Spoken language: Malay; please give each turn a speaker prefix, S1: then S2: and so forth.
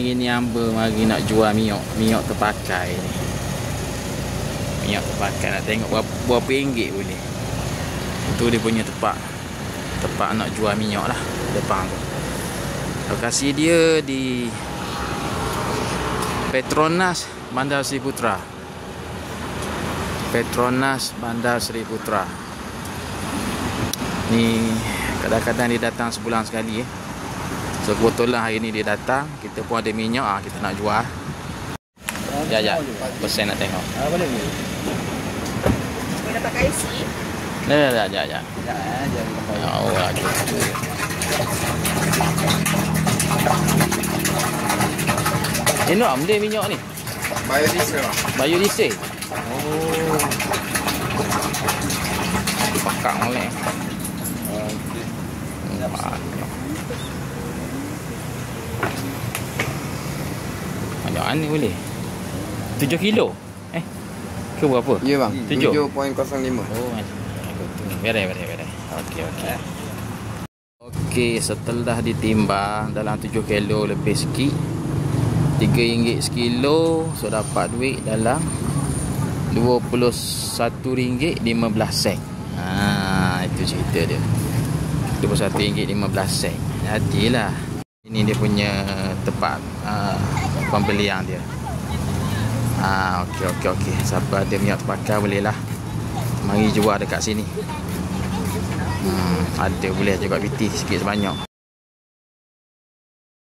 S1: hari ni hamba mari nak jual minyak terpakai ni. Minyak terpakai, nak tengok berapa ringgit boleh. Itu dia punya tempat nak jual minyak lah depan tu. Lokasi dia di Petronas Bandar Seri Putra. Petronas Bandar Seri Putra. Ni kadang-kadang dia datang sebulan sekali. So kebetulan hari ni dia datang, kita pun ada minyak, kita nak jual. Ya, pesen nak tengok.
S2: Boleh ni. Boleh dapat KFC?
S1: Ya.
S2: Jangan
S1: Oh, gitu. Enak benda minyak ni.
S3: Biodiesel.
S1: Biodiesel. Oh. Pakak molek. Banyak ni boleh. 7 kilo. Ke berapa?
S3: Ya bang.
S1: 7.05.
S3: 7.05.
S1: Oh, beres. Okey, setelah ditimbang dalam 7 kilo lebih sikit, RM3 sekilo, so dapat duit dalam RM21.15. Itu cerita dia. RM21.15. Jadilah. Ini dia punya tempat pembelian dia. Okey. Siapa ada minyak terpakai boleh lah mari jual dekat sini. Ada boleh juga BT sikit sebanyak.